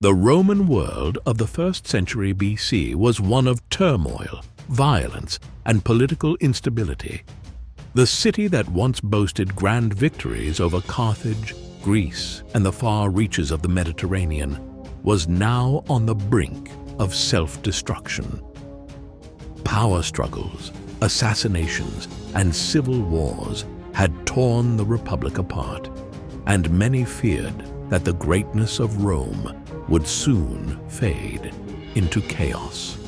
The Roman world of the 1st century BC was one of turmoil, violence, and political instability. The city that once boasted grand victories over Carthage, Greece, and the far reaches of the Mediterranean was now on the brink of self-destruction. Power struggles, assassinations, and civil wars had torn the Republic apart, and many feared that the greatness of Rome would soon fade into chaos.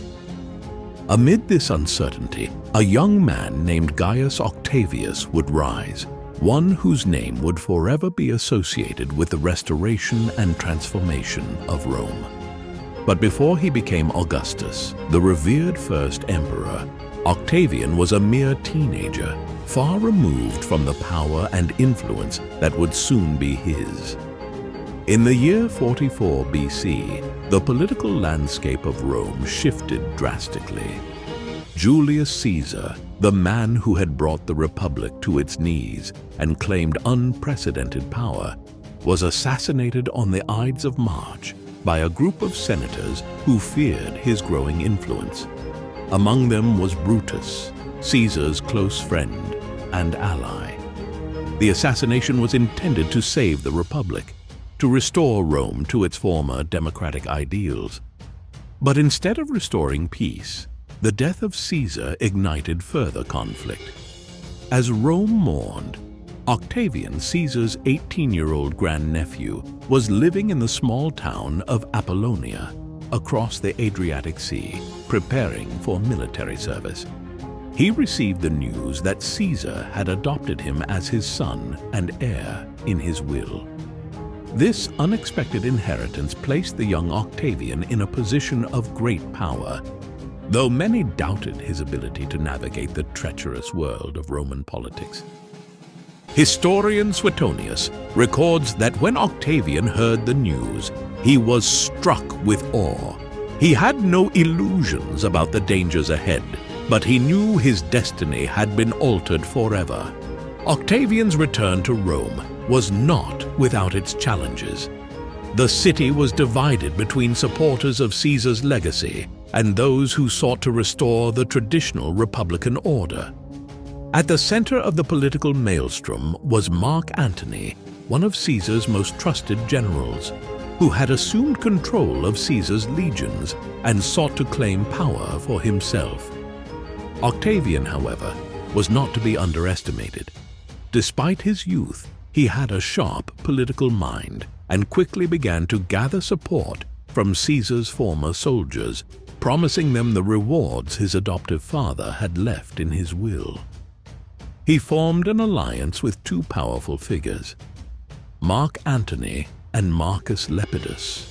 Amid this uncertainty, a young man named Gaius Octavius would rise, one whose name would forever be associated with the restoration and transformation of Rome. But before he became Augustus, the revered first emperor, Octavian was a mere teenager, far removed from the power and influence that would soon be his. In the year 44 BC, the political landscape of Rome shifted drastically. Julius Caesar, the man who had brought the Republic to its knees and claimed unprecedented power, was assassinated on the Ides of March by a group of senators who feared his growing influence. Among them was Brutus, Caesar's close friend and ally. The assassination was intended to save the Republic, to restore Rome to its former democratic ideals. But instead of restoring peace, the death of Caesar ignited further conflict. As Rome mourned, Octavian, Caesar's 18-year-old grandnephew, was living in the small town of Apollonia, across the Adriatic Sea, preparing for military service. He received the news that Caesar had adopted him as his son and heir in his will. This unexpected inheritance placed the young Octavian in a position of great power, though many doubted his ability to navigate the treacherous world of Roman politics. Historian Suetonius records that when Octavian heard the news, he was struck with awe. He had no illusions about the dangers ahead, but he knew his destiny had been altered forever. Octavian's return to Rome was not without its challenges. The city was divided between supporters of Caesar's legacy and those who sought to restore the traditional republican order. At the center of the political maelstrom was Mark Antony, one of Caesar's most trusted generals, who had assumed control of Caesar's legions and sought to claim power for himself. Octavian, however, was not to be underestimated. Despite his youth, he had a sharp political mind and quickly began to gather support from Caesar's former soldiers, promising them the rewards his adoptive father had left in his will. He formed an alliance with two powerful figures, Mark Antony and Marcus Lepidus,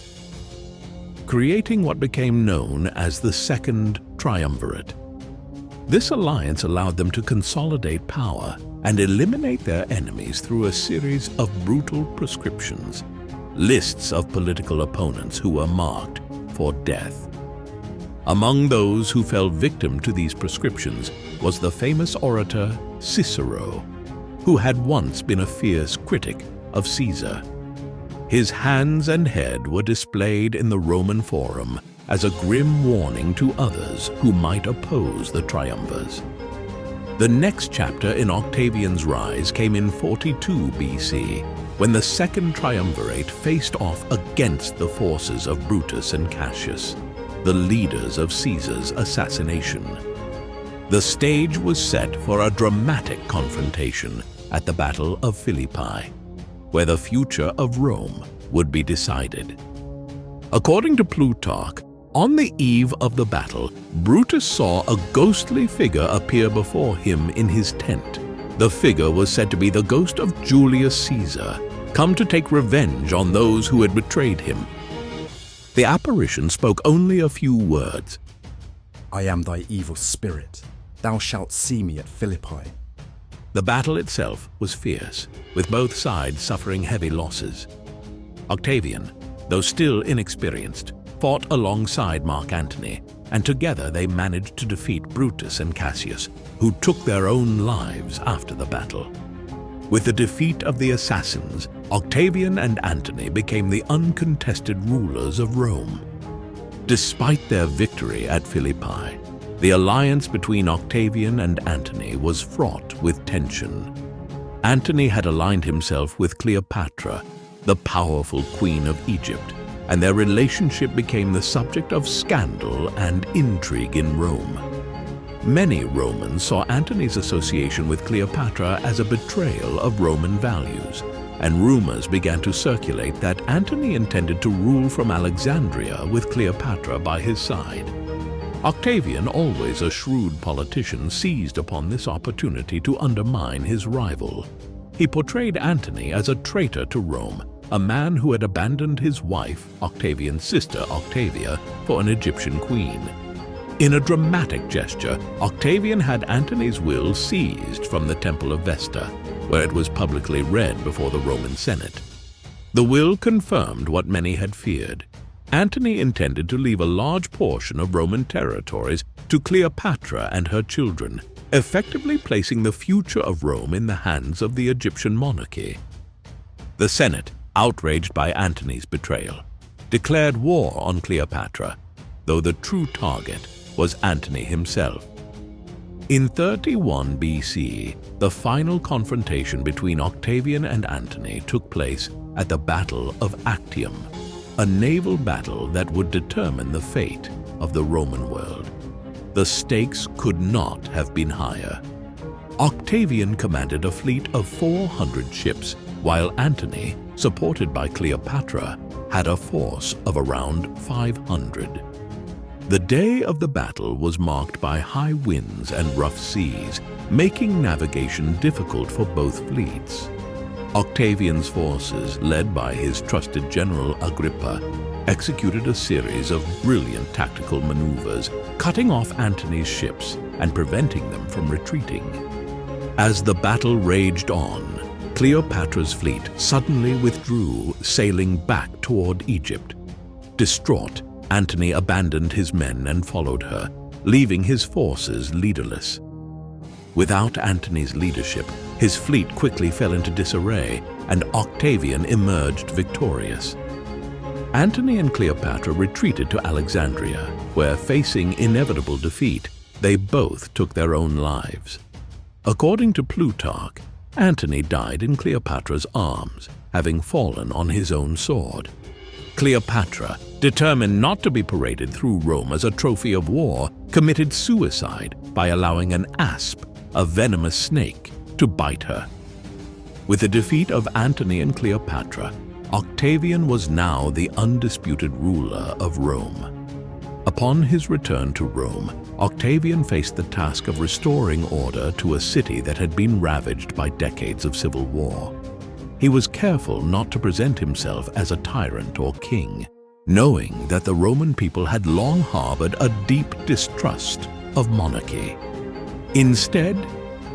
creating what became known as the Second Triumvirate. This alliance allowed them to consolidate power and eliminate their enemies through a series of brutal proscriptions, lists of political opponents who were marked for death. Among those who fell victim to these proscriptions was the famous orator Cicero, who had once been a fierce critic of Caesar. His hands and head were displayed in the Roman Forum as a grim warning to others who might oppose the triumvirs. The next chapter in Octavian's rise came in 42 BC, when the Second Triumvirate faced off against the forces of Brutus and Cassius, the leaders of Caesar's assassination. The stage was set for a dramatic confrontation at the Battle of Philippi, where the future of Rome would be decided. According to Plutarch, on the eve of the battle, Brutus saw a ghostly figure appear before him in his tent. The figure was said to be the ghost of Julius Caesar, come to take revenge on those who had betrayed him. The apparition spoke only a few words. "I am thy evil spirit. Thou shalt see me at Philippi." The battle itself was fierce, with both sides suffering heavy losses. Octavian, though still inexperienced, fought alongside Mark Antony, and together they managed to defeat Brutus and Cassius, who took their own lives after the battle. With the defeat of the assassins, Octavian and Antony became the uncontested rulers of Rome. Despite their victory at Philippi, the alliance between Octavian and Antony was fraught with tension. Antony had aligned himself with Cleopatra, the powerful queen of Egypt, and their relationship became the subject of scandal and intrigue in Rome. Many Romans saw Antony's association with Cleopatra as a betrayal of Roman values, and rumors began to circulate that Antony intended to rule from Alexandria with Cleopatra by his side. Octavian, always a shrewd politician, seized upon this opportunity to undermine his rival. He portrayed Antony as a traitor to Rome, a man who had abandoned his wife, Octavian's sister Octavia, for an Egyptian queen. In a dramatic gesture, Octavian had Antony's will seized from the Temple of Vesta, where it was publicly read before the Roman Senate. The will confirmed what many had feared. Antony intended to leave a large portion of Roman territories to Cleopatra and her children, effectively placing the future of Rome in the hands of the Egyptian monarchy. The Senate, outraged by Antony's betrayal, declared war on Cleopatra, though the true target was Antony himself. In 31 BC, the final confrontation between Octavian and Antony took place at the Battle of Actium, a naval battle that would determine the fate of the Roman world. The stakes could not have been higher. Octavian commanded a fleet of 400 ships, while Antony, supported by Cleopatra, had a force of around 500. The day of the battle was marked by high winds and rough seas, making navigation difficult for both fleets. Octavian's forces, led by his trusted general Agrippa, executed a series of brilliant tactical maneuvers, cutting off Antony's ships and preventing them from retreating. As the battle raged on, Cleopatra's fleet suddenly withdrew, sailing back toward Egypt. Distraught, Antony abandoned his men and followed her, leaving his forces leaderless. Without Antony's leadership, his fleet quickly fell into disarray, and Octavian emerged victorious. Antony and Cleopatra retreated to Alexandria, where, facing inevitable defeat, they both took their own lives. According to Plutarch, Antony died in Cleopatra's arms, having fallen on his own sword. Cleopatra, determined not to be paraded through Rome as a trophy of war, committed suicide by allowing an asp, a venomous snake, to bite her. With the defeat of Antony and Cleopatra, Octavian was now the undisputed ruler of Rome. Upon his return to Rome, Octavian faced the task of restoring order to a city that had been ravaged by decades of civil war. He was careful not to present himself as a tyrant or king, knowing that the Roman people had long harbored a deep distrust of monarchy. Instead,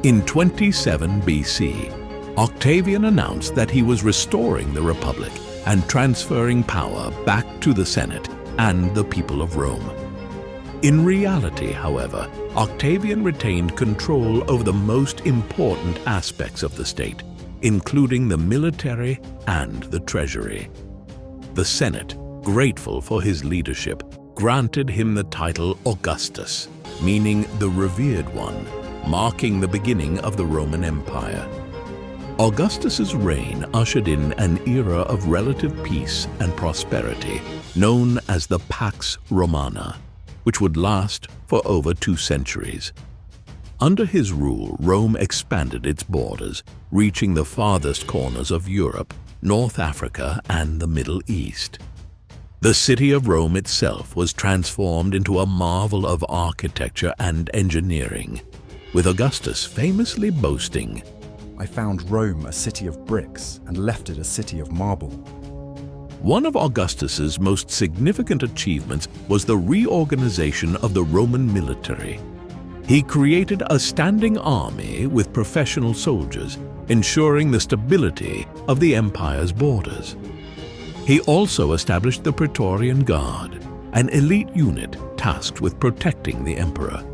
in 27 BC, Octavian announced that he was restoring the Republic and transferring power back to the Senate and the people of Rome. In reality, however, Octavian retained control over the most important aspects of the state, including the military and the treasury. The Senate, grateful for his leadership, granted him the title Augustus, meaning the revered one, marking the beginning of the Roman Empire. Augustus's reign ushered in an era of relative peace and prosperity known as the Pax Romana, which would last for over 2 centuries. Under his rule, Rome expanded its borders, reaching the farthest corners of Europe, North Africa, and the Middle East. The city of Rome itself was transformed into a marvel of architecture and engineering, with Augustus famously boasting, "I found Rome a city of bricks and left it a city of marble." One of Augustus's most significant achievements was the reorganization of the Roman military. He created a standing army with professional soldiers, ensuring the stability of the empire's borders. He also established the Praetorian Guard, an elite unit tasked with protecting the emperor.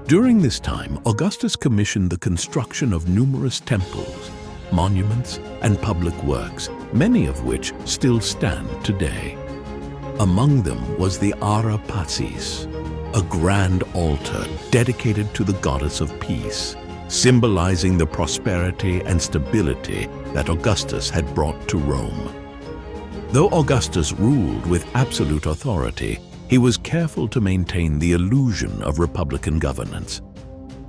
During this time, Augustus commissioned the construction of numerous temples, monuments, and public works, many of which still stand today. Among them was the Ara Pacis, a grand altar dedicated to the goddess of peace, symbolizing the prosperity and stability that Augustus had brought to Rome. Though Augustus ruled with absolute authority, he was careful to maintain the illusion of republican governance.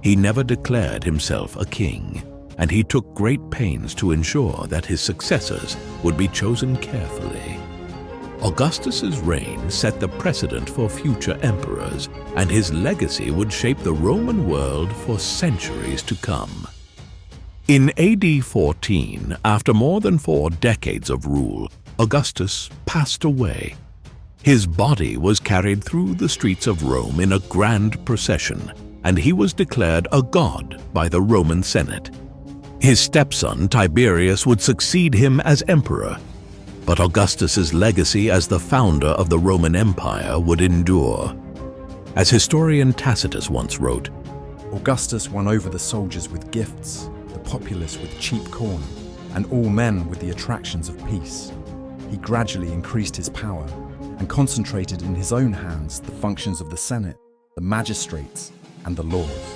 He never declared himself a king, and he took great pains to ensure that his successors would be chosen carefully. Augustus's reign set the precedent for future emperors, and his legacy would shape the Roman world for centuries to come. In AD 14, after more than 4 decades of rule, Augustus passed away. His body was carried through the streets of Rome in a grand procession, and he was declared a god by the Roman Senate. His stepson Tiberius would succeed him as emperor, but Augustus's legacy as the founder of the Roman Empire would endure. As historian Tacitus once wrote, Augustus won over the soldiers with gifts, the populace with cheap corn, and all men with the attractions of peace. He gradually increased his power and concentrated in his own hands the functions of the Senate, the magistrates, and the laws.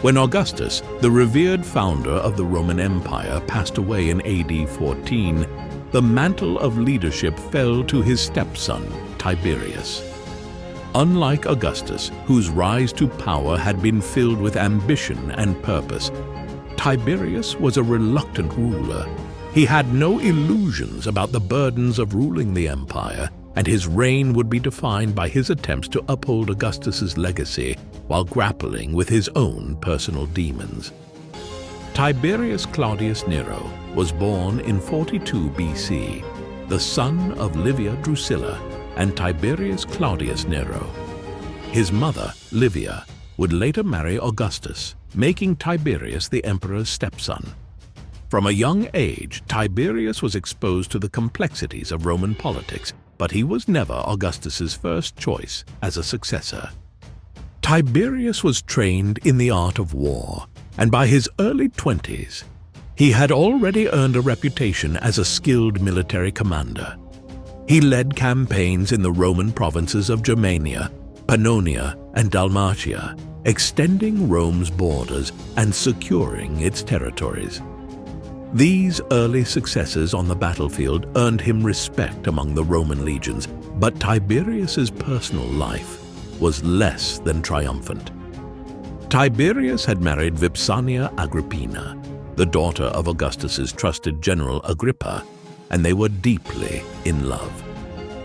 When Augustus, the revered founder of the Roman Empire, passed away in AD 14, the mantle of leadership fell to his stepson, Tiberius. Unlike Augustus, whose rise to power had been filled with ambition and purpose, Tiberius was a reluctant ruler. He had no illusions about the burdens of ruling the empire, and his reign would be defined by his attempts to uphold Augustus's legacy while grappling with his own personal demons. Tiberius Claudius Nero was born in 42 BC, the son of Livia Drusilla and Tiberius Claudius Nero. His mother, Livia, would later marry Augustus, making Tiberius the emperor's stepson. From a young age, Tiberius was exposed to the complexities of Roman politics, but he was never Augustus's first choice as a successor. Tiberius was trained in the art of war, and by his early 20s, he had already earned a reputation as a skilled military commander. He led campaigns in the Roman provinces of Germania, Pannonia, and Dalmatia, extending Rome's borders and securing its territories. These early successes on the battlefield earned him respect among the Roman legions, but Tiberius's personal life was less than triumphant. Tiberius had married Vipsania Agrippina, the daughter of Augustus's trusted general Agrippa, and they were deeply in love.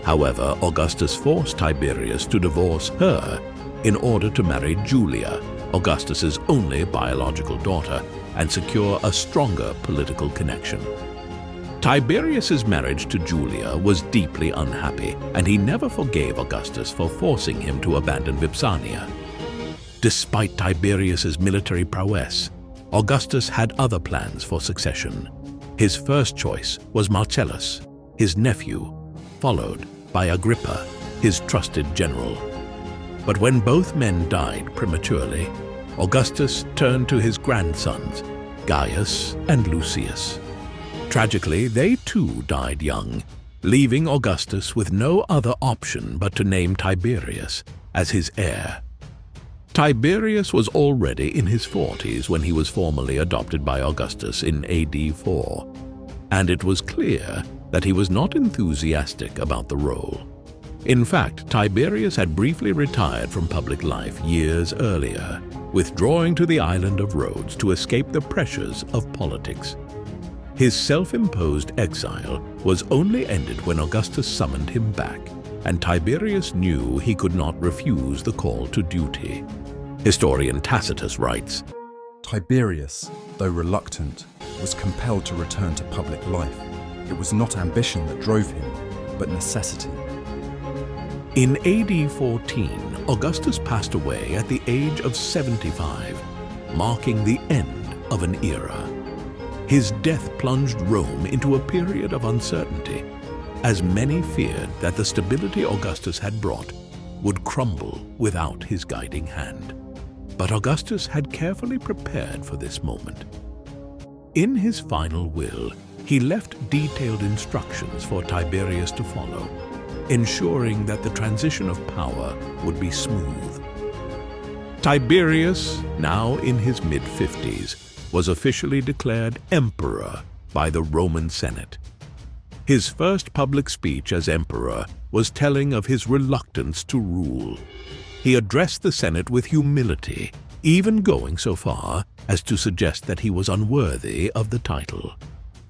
However, Augustus forced Tiberius to divorce her in order to marry Julia, Augustus's only biological daughter, and secure a stronger political connection. Tiberius's marriage to Julia was deeply unhappy, and he never forgave Augustus for forcing him to abandon Vipsania. Despite Tiberius's military prowess, Augustus had other plans for succession. His first choice was Marcellus, his nephew, followed by Agrippa, his trusted general. But when both men died prematurely, Augustus turned to his grandsons, Gaius and Lucius. Tragically, they too died young, leaving Augustus with no other option but to name Tiberius as his heir. Tiberius was already in his 40s when he was formally adopted by Augustus in AD 4, and it was clear that he was not enthusiastic about the role. In fact, Tiberius had briefly retired from public life years earlier, withdrawing to the island of Rhodes to escape the pressures of politics. His self-imposed exile was only ended when Augustus summoned him back, and Tiberius knew he could not refuse the call to duty. Historian Tacitus writes, Tiberius, though reluctant, was compelled to return to public life. It was not ambition that drove him, but necessity. In AD 14, Augustus passed away at the age of 75, marking the end of an era. His death plunged Rome into a period of uncertainty, as many feared that the stability Augustus had brought would crumble without his guiding hand. But Augustus had carefully prepared for this moment. In his final will, he left detailed instructions for Tiberius to follow, ensuring that the transition of power would be smooth. Tiberius, now in his mid-50s, was officially declared emperor by the Roman Senate. His first public speech as emperor was telling of his reluctance to rule. He addressed the Senate with humility, even going so far as to suggest that he was unworthy of the title.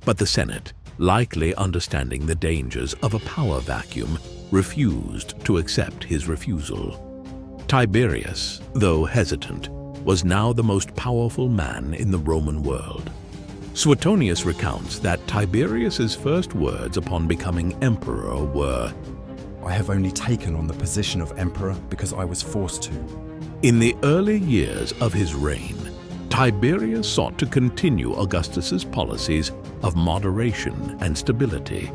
But the Senate, likely understanding the dangers of a power vacuum, refused to accept his refusal. Tiberius, though hesitant, was now the most powerful man in the Roman world. Suetonius recounts that Tiberius's first words upon becoming emperor were, "I have only taken on the position of emperor because I was forced to." In the early years of his reign, Tiberius sought to continue Augustus's policies of moderation and stability.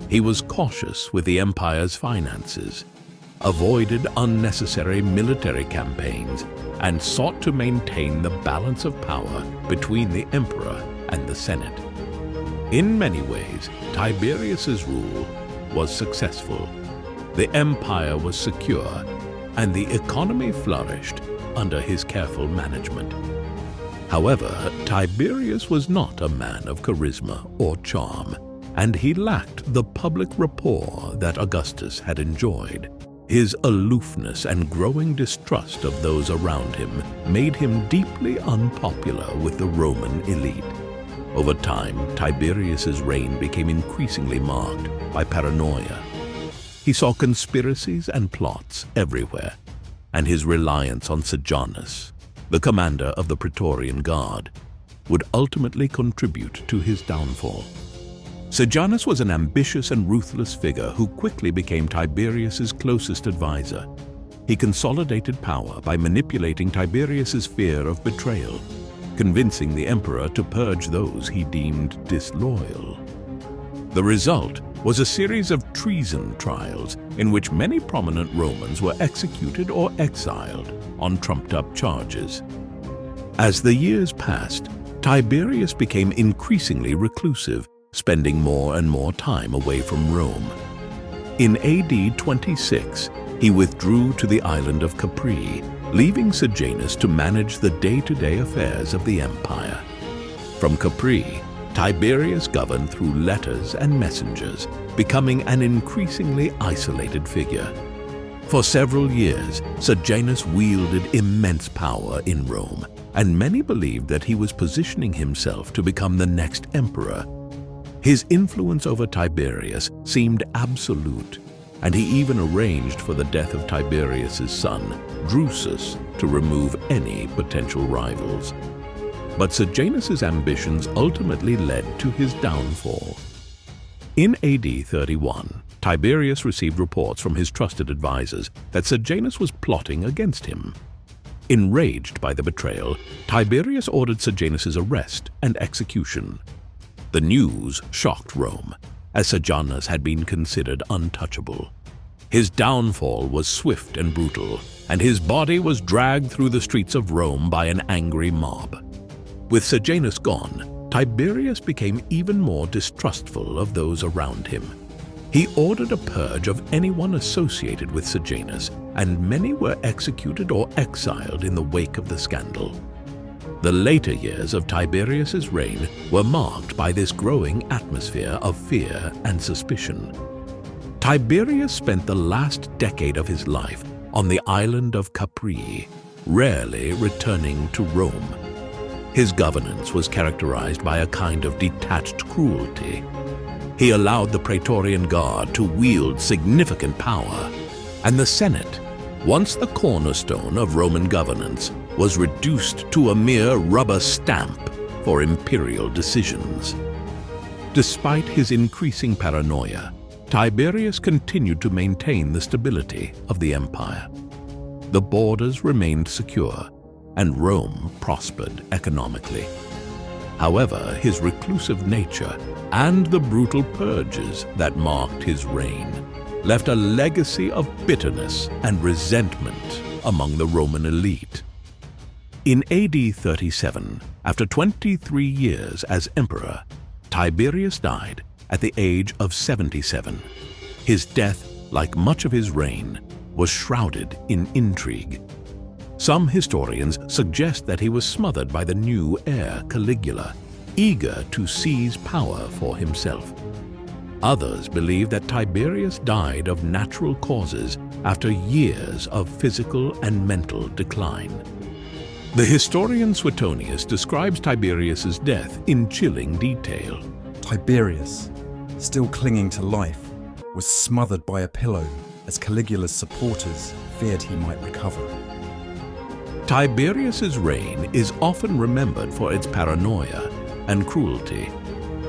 He was cautious with the empire's finances, avoided unnecessary military campaigns, and sought to maintain the balance of power between the emperor and the Senate. In many ways, Tiberius's rule was successful. The empire was secure, and the economy flourished under his careful management. However, Tiberius was not a man of charisma or charm, and he lacked the public rapport that Augustus had enjoyed. His aloofness and growing distrust of those around him made him deeply unpopular with the Roman elite. Over time, Tiberius's reign became increasingly marked by paranoia. He saw conspiracies and plots everywhere, and his reliance on Sejanus, the commander of the Praetorian Guard, would ultimately contribute to his downfall. Sejanus was an ambitious and ruthless figure who quickly became Tiberius's closest advisor. He consolidated power by manipulating Tiberius's fear of betrayal, convincing the emperor to purge those he deemed disloyal. The result was a series of treason trials in which many prominent Romans were executed or exiled on trumped-up charges. As the years passed, Tiberius became increasingly reclusive, spending more and more time away from Rome. In AD 26, he withdrew to the island of Capri, leaving Sejanus to manage the day-to-day affairs of the empire. From Capri, Tiberius governed through letters and messengers, becoming an increasingly isolated figure. For several years, Sejanus wielded immense power in Rome, and many believed that he was positioning himself to become the next emperor. His influence over Tiberius seemed absolute, and he even arranged for the death of Tiberius's son, Drusus, to remove any potential rivals. But Sejanus's ambitions ultimately led to his downfall. In AD 31, Tiberius received reports from his trusted advisors that Sejanus was plotting against him. Enraged by the betrayal, Tiberius ordered Sejanus's arrest and execution. The news shocked Rome, as Sejanus had been considered untouchable. His downfall was swift and brutal, and his body was dragged through the streets of Rome by an angry mob. With Sejanus gone, Tiberius became even more distrustful of those around him. He ordered a purge of anyone associated with Sejanus, and many were executed or exiled in the wake of the scandal. The later years of Tiberius's reign were marked by this growing atmosphere of fear and suspicion. Tiberius spent the last decade of his life on the island of Capri, rarely returning to Rome. His governance was characterized by a kind of detached cruelty. He allowed the Praetorian Guard to wield significant power, and the Senate, once the cornerstone of Roman governance, was reduced to a mere rubber stamp for imperial decisions. Despite his increasing paranoia, Tiberius continued to maintain the stability of the empire. The borders remained secure, and Rome prospered economically. However, his reclusive nature and the brutal purges that marked his reign left a legacy of bitterness and resentment among the Roman elite. In AD 37, After 23 years as emperor, Tiberius died at the age of 77. His death, like much of his reign, was shrouded in intrigue. Some historians suggest that he was smothered by the new heir, Caligula, eager to seize power for himself. Others believe that Tiberius died of natural causes after years of physical and mental decline. The historian Suetonius describes Tiberius's death in chilling detail. Tiberius, still clinging to life, was smothered by a pillow as Caligula's supporters feared he might recover. Tiberius's reign is often remembered for its paranoia and cruelty,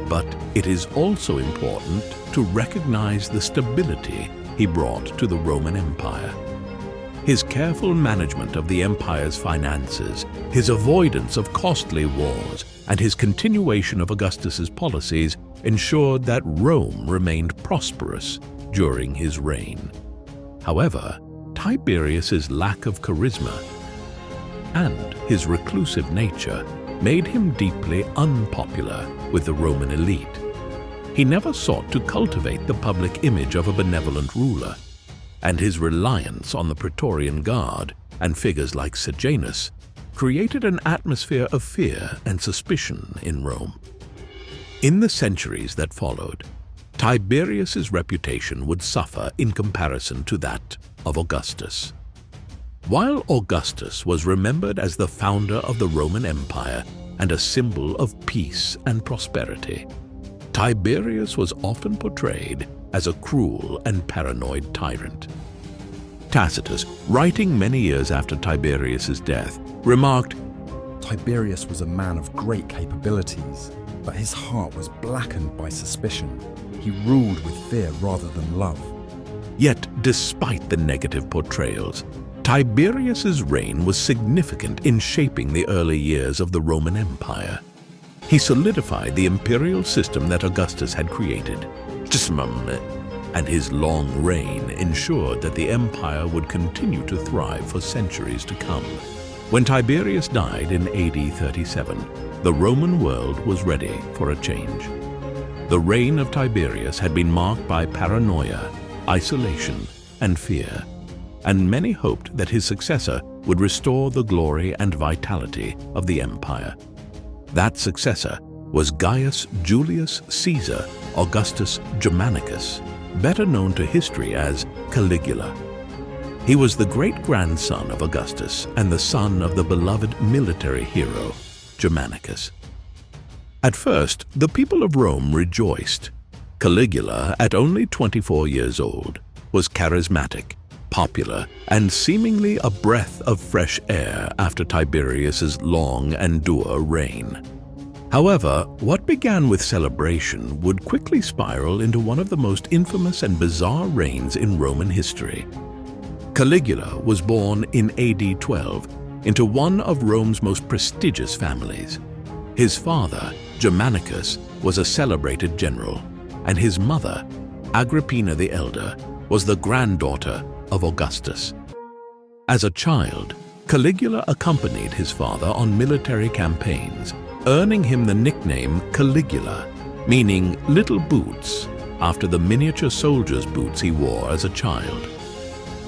but it is also important to recognize the stability he brought to the Roman Empire. His careful management of the empire's finances, his avoidance of costly wars, and his continuation of Augustus's policies ensured that Rome remained prosperous during his reign. However, Tiberius's lack of charisma and his reclusive nature made him deeply unpopular with the Roman elite. He never sought to cultivate the public image of a benevolent ruler, and his reliance on the Praetorian Guard and figures like Sejanus created an atmosphere of fear and suspicion in Rome. In the centuries that followed, Tiberius's reputation would suffer in comparison to that of Augustus. While Augustus was remembered as the founder of the Roman Empire and a symbol of peace and prosperity, Tiberius was often portrayed as a cruel and paranoid tyrant. Tacitus, writing many years after Tiberius's death, remarked, Tiberius was a man of great capabilities, but his heart was blackened by suspicion. He ruled with fear rather than love. Yet, despite the negative portrayals, Tiberius's reign was significant in shaping the early years of the Roman Empire. He solidified the imperial system that Augustus had created, and his long reign ensured that the empire would continue to thrive for centuries to come. When Tiberius died in AD 37, the Roman world was ready for a change. The reign of Tiberius had been marked by paranoia, isolation, and fear, and many hoped that his successor would restore the glory and vitality of the empire. That successor was Gaius Julius Caesar Augustus Germanicus, better known to history as Caligula. He was the great-grandson of Augustus and the son of the beloved military hero, Germanicus. At first, the people of Rome rejoiced. Caligula, at only 24 years old, was charismatic, popular, and seemingly a breath of fresh air after Tiberius's long and dour reign. However, what began with celebration would quickly spiral into one of the most infamous and bizarre reigns in Roman history. Caligula was born in AD 12 into one of Rome's most prestigious families. His father, Germanicus, was a celebrated general, and his mother, Agrippina the Elder, was the granddaughter of Augustus. As a child, Caligula accompanied his father on military campaigns, earning him the nickname Caligula, meaning little boots, after the miniature soldier's boots he wore as a child.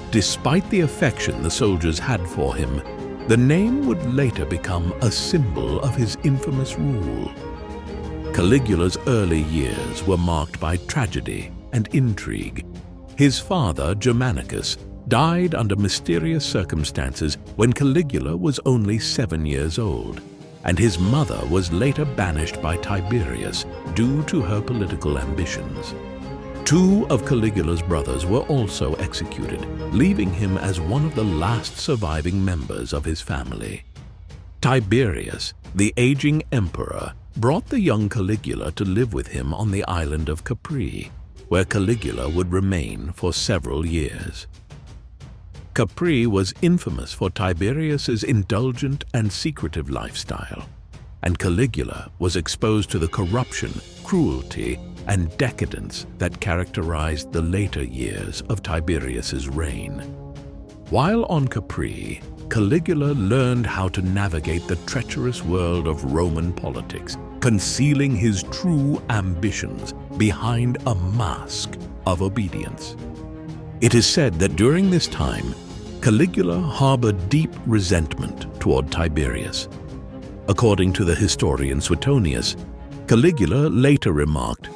Despite the affection the soldiers had for him, the name would later become a symbol of his infamous rule. Caligula's early years were marked by tragedy and intrigue. His father, Germanicus, died under mysterious circumstances when Caligula was only 7 years old, and his mother was later banished by Tiberius due to her political ambitions. 2 of Caligula's brothers were also executed, leaving him as one of the last surviving members of his family. Tiberius, the aging emperor, brought the young Caligula to live with him on the island of Capri, where Caligula would remain for several years. Capri was infamous for Tiberius's indulgent and secretive lifestyle, and Caligula was exposed to the corruption, cruelty, and decadence that characterized the later years of Tiberius's reign. While on Capri, Caligula learned how to navigate the treacherous world of Roman politics, concealing his true ambitions behind a mask of obedience. It is said that during this time, Caligula harbored deep resentment toward Tiberius. According to the historian Suetonius, Caligula later remarked,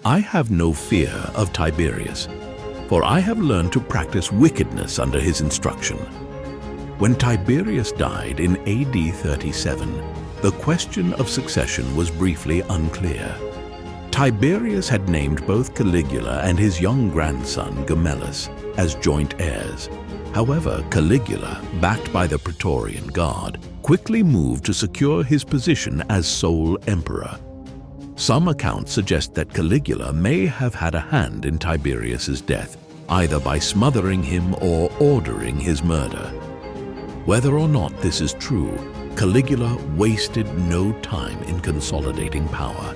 "I have no fear of Tiberius, for I have learned to practice wickedness under his instruction." When Tiberius died in AD 37, the question of succession was briefly unclear. Tiberius had named both Caligula and his young grandson Gemellus as joint heirs. However, Caligula, backed by the Praetorian Guard, quickly moved to secure his position as sole emperor. Some accounts suggest that Caligula may have had a hand in Tiberius's death, either by smothering him or ordering his murder. Whether or not this is true, Caligula wasted no time in consolidating power.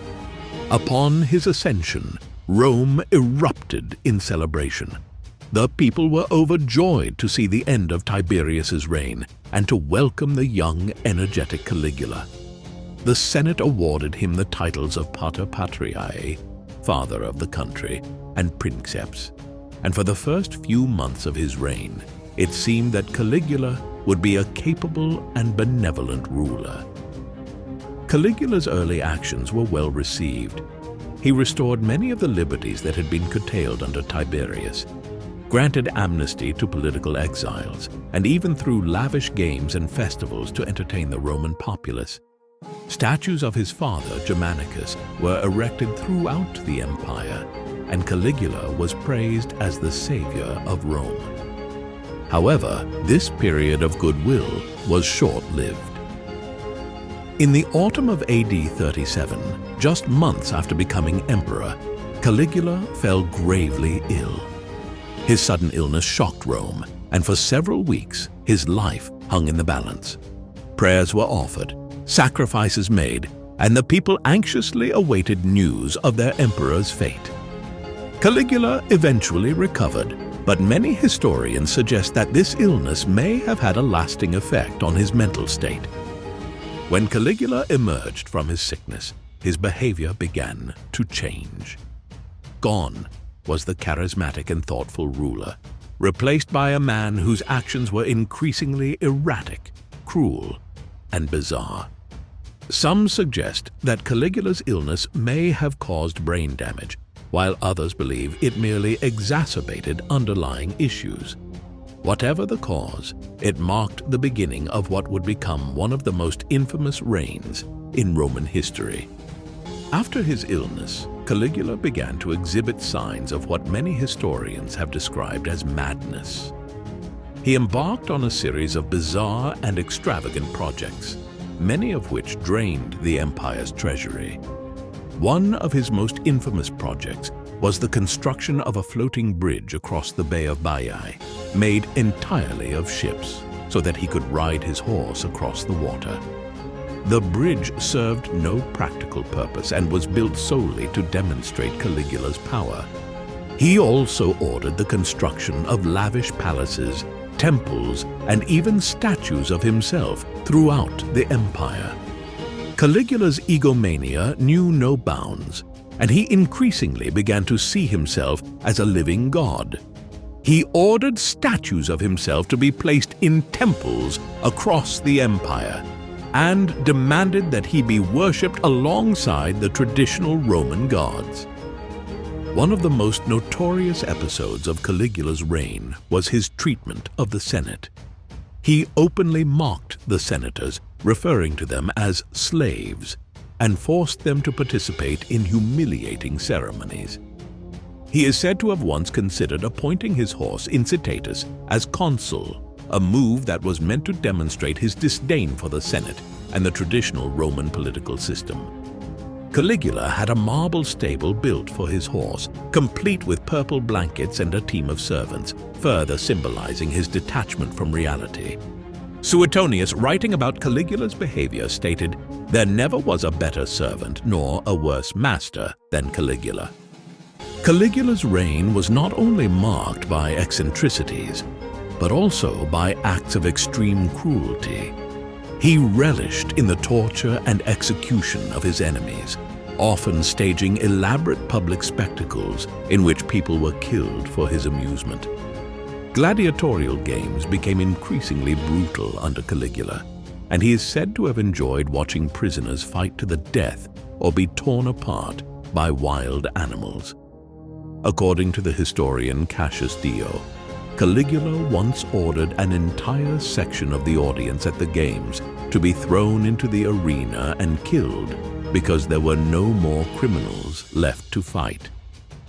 Upon his ascension, Rome erupted in celebration. The people were overjoyed to see the end of Tiberius's reign and to welcome the young, energetic Caligula. The Senate awarded him the titles of Pater Patriae, Father of the Country, and Princeps. And for the first few months of his reign, it seemed that Caligula would be a capable and benevolent ruler. Caligula's early actions were well received. He restored many of the liberties that had been curtailed under Tiberius, granted amnesty to political exiles, and even threw lavish games and festivals to entertain the Roman populace. Statues of his father, Germanicus, were erected throughout the empire, and Caligula was praised as the savior of Rome. However, this period of goodwill was short-lived. In the autumn of AD 37, just months after becoming emperor, Caligula fell gravely ill. His sudden illness shocked Rome, and for several weeks his life hung in the balance. Prayers were offered, sacrifices made, and the people anxiously awaited news of their emperor's fate. Caligula eventually recovered, but many historians suggest that this illness may have had a lasting effect on his mental state. When Caligula emerged from his sickness, his behavior began to change. Gone was the charismatic and thoughtful ruler, replaced by a man whose actions were increasingly erratic, cruel, and bizarre. Some suggest that Caligula's illness may have caused brain damage, while others believe it merely exacerbated underlying issues. Whatever the cause, it marked the beginning of what would become one of the most infamous reigns in Roman history. After his illness, Caligula began to exhibit signs of what many historians have described as madness. He embarked on a series of bizarre and extravagant projects, many of which drained the empire's treasury. One of his most infamous projects was the construction of a floating bridge across the Bay of Baiae, made entirely of ships, so that he could ride his horse across the water. The bridge served no practical purpose and was built solely to demonstrate Caligula's power. He also ordered the construction of lavish palaces, temples, and even statues of himself throughout the empire. Caligula's egomania knew no bounds, and he increasingly began to see himself as a living god. He ordered statues of himself to be placed in temples across the empire, and demanded that he be worshipped alongside the traditional Roman gods. One of the most notorious episodes of Caligula's reign was his treatment of the Senate. He openly mocked the senators, referring to them as slaves, and forced them to participate in humiliating ceremonies. He is said to have once considered appointing his horse Incitatus as consul, a move that was meant to demonstrate his disdain for the Senate and the traditional Roman political system. Caligula had a marble stable built for his horse, complete with purple blankets and a team of servants, further symbolizing his detachment from reality. Suetonius, writing about Caligula's behavior, stated, "There never was a better servant nor a worse master than Caligula." Caligula's reign was not only marked by eccentricities, but also by acts of extreme cruelty. He relished in the torture and execution of his enemies, often staging elaborate public spectacles in which people were killed for his amusement. Gladiatorial games became increasingly brutal under Caligula, and he is said to have enjoyed watching prisoners fight to the death or be torn apart by wild animals. According to the historian Cassius Dio, Caligula once ordered an entire section of the audience at the games to be thrown into the arena and killed because there were no more criminals left to fight.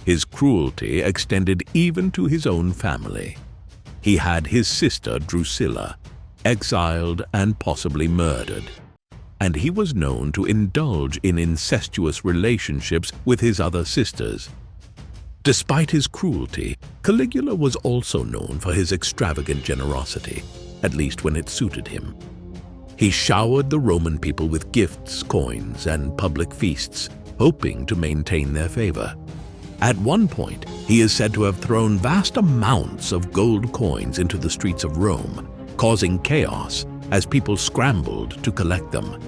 His cruelty extended even to his own family. He had his sister Drusilla exiled and possibly murdered, and he was known to indulge in incestuous relationships with his other sisters. Despite his cruelty, Caligula was also known for his extravagant generosity, at least when it suited him. He showered the Roman people with gifts, coins, and public feasts, hoping to maintain their favor. At one point, he is said to have thrown vast amounts of gold coins into the streets of Rome, causing chaos as people scrambled to collect them.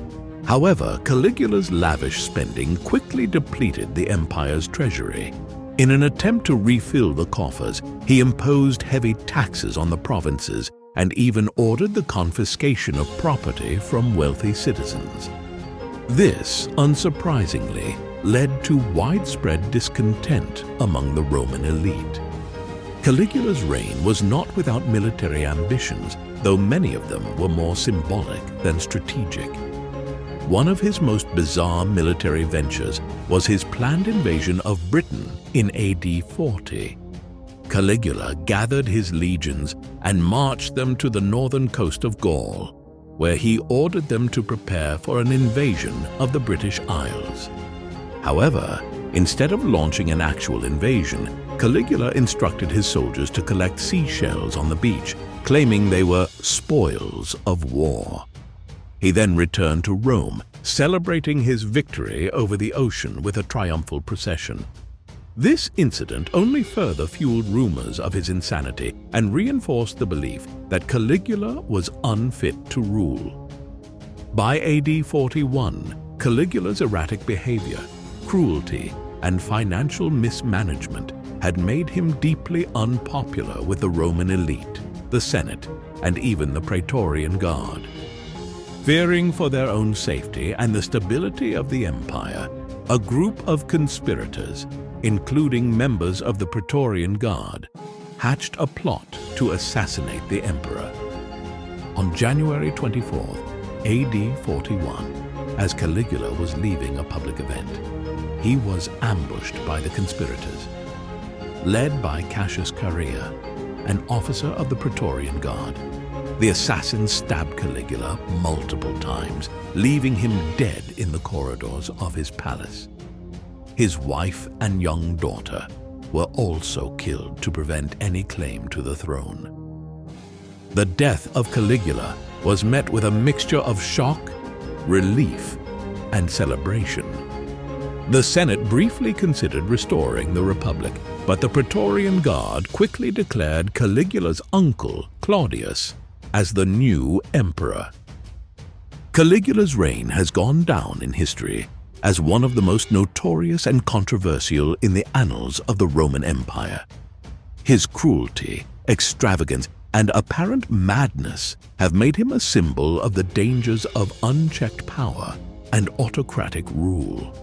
However, Caligula's lavish spending quickly depleted the empire's treasury. In an attempt to refill the coffers, he imposed heavy taxes on the provinces and even ordered the confiscation of property from wealthy citizens. This, unsurprisingly, led to widespread discontent among the Roman elite. Caligula's reign was not without military ambitions, though many of them were more symbolic than strategic. One of his most bizarre military ventures was his planned invasion of Britain in AD 40. Caligula gathered his legions and marched them to the northern coast of Gaul, where he ordered them to prepare for an invasion of the British Isles. However, instead of launching an actual invasion, Caligula instructed his soldiers to collect seashells on the beach, claiming they were spoils of war. He then returned to Rome, celebrating his victory over the ocean with a triumphal procession. This incident only further fueled rumors of his insanity and reinforced the belief that Caligula was unfit to rule. By AD 41, Caligula's erratic behavior, cruelty, and financial mismanagement had made him deeply unpopular with the Roman elite, the Senate, and even the Praetorian Guard. Fearing for their own safety and the stability of the empire, a group of conspirators, including members of the Praetorian Guard, hatched a plot to assassinate the emperor. On January 24, AD 41, as Caligula was leaving a public event, he was ambushed by the conspirators. Led by Cassius Chaerea, an officer of the Praetorian Guard, the assassins stabbed Caligula multiple times, leaving him dead in the corridors of his palace. His wife and young daughter were also killed to prevent any claim to the throne. The death of Caligula was met with a mixture of shock, relief, and celebration. The Senate briefly considered restoring the Republic, but the Praetorian Guard quickly declared Caligula's uncle, Claudius, as the new emperor. Caligula's reign has gone down in history as one of the most notorious and controversial in the annals of the Roman Empire. His cruelty, extravagance, and apparent madness have made him a symbol of the dangers of unchecked power and autocratic rule.